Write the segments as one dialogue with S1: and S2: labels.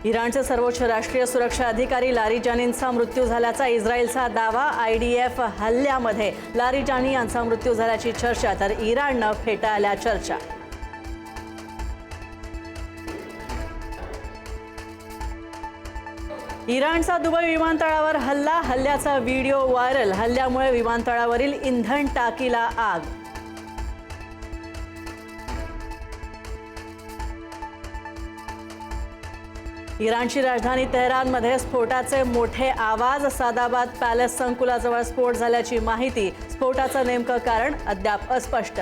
S1: इराणचे सर्वोच्च राष्ट्रीय सुरक्षा अधिकारी लारिजानींचा मृत्यू झाल्याचा इस्रायलचा दावा। आयडीएफ हल्ल्यामध्ये लारिजानी यांचा मृत्यू झाल्याची चर्चा, तर इराणनं फेटाळल्या चर्चा। इराणचा दुबई विमानतळावर हल्ल्याचा व्हिडिओ व्हायरल। हल्ल्यामुळे विमानतळावरील इंधन टाकीला आग। इराणची राजधानी तेहरानमध्ये स्फोटाचे मोठे आवाज। सादाबाद पॅलेस संकुलाजवळ स्फोट झाल्याची माहिती। स्फोटाचं नेमकं कारण अद्याप अस्पष्ट।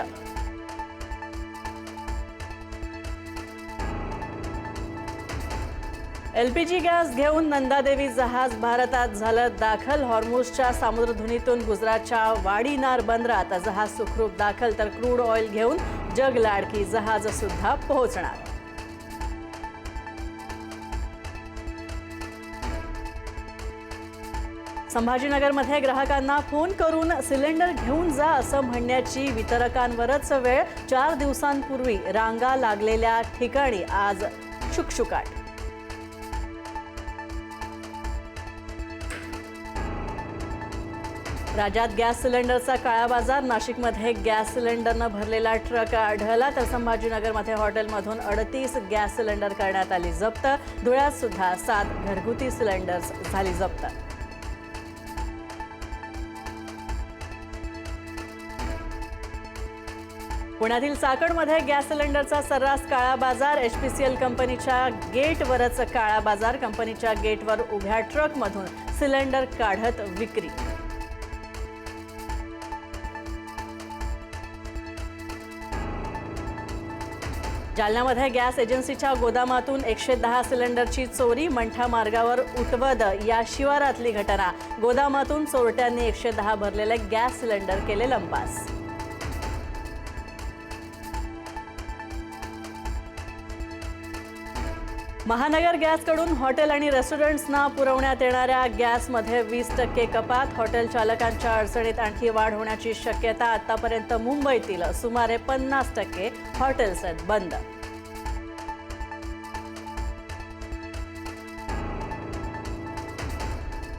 S1: एलपीजी गॅस घेऊन नंदादेवी जहाज भारतात झालं दाखल। हॉर्मुझच्या सामुद्रधुनीतून गुजरातच्या वाडीनार बंदरात जहाज सुखरूप दाखल, तर क्रूड ऑइल घेऊन जगलाडकी जहाज सुद्धा पोहोचणार। संभाजीनगरमध्ये ग्राहकांना फोन करून सिलेंडर घेऊन जा असं म्हणण्याची वितरकांवरच वेळ। 4 दिवसांपूर्वी रांगा लागलेल्या ठिकाणी आज शुकशुकाट। राज्यात गॅस सिलेंडरचा काळा बाजार। नाशिकमध्ये गॅस सिलेंडरनं भरलेला ट्रक आढळला, तर संभाजीनगरमध्ये हॉटेलमधून 38 गॅस सिलेंडर करण्यात आली जप्त। धुळ्यात सुद्धा 7 घरगुती सिलेंडर्स झाली जप्त। पुण्यातील चाकणमध्ये गॅस सिलेंडरचा सर्रास काळा बाजार। एचपीसीएल कंपनीच्या गेटवरच काळा बाजार। कंपनीच्या गेटवर उभ्या ट्रकमधून सिलेंडर काढत विक्री। जालन्यामध्ये गॅस एजन्सीच्या गोदामातून 110 सिलेंडरची चोरी। मंठा मार्गावर उटवद या शिवारातली घटना। गोदामातून चोरट्यांनी 110 भरलेले गॅस सिलेंडर केले लंपास। महानगर गॅसकडून हॉटेल आणि रेस्टॉरंट्सना पुरवण्यात येणाऱ्या गॅसमध्ये 20% कपात। हॉटेल चालकांच्या अडचणीत आणखी वाढ होण्याची शक्यता। आतापर्यंत मुंबईतील सुमारे 50% हॉटेल्स आहेत बंद।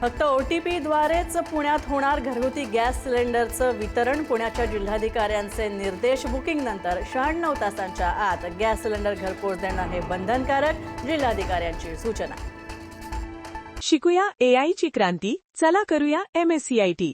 S1: फक्त OTPद्वारेच पुण्यात होणार घरगुती गॅस सिलेंडरचं वितरण। पुण्याच्या जिल्हाधिकाऱ्यांचे निर्देश। बुकिंगनंतर 96 तासांच्या आत गॅस सिलेंडर घरपोच देणं हे बंधनकारक। जिल्हाधिकाऱ्यांची सूचना।
S2: शिकूया AI ची क्रांती, चला करूया MSCIT।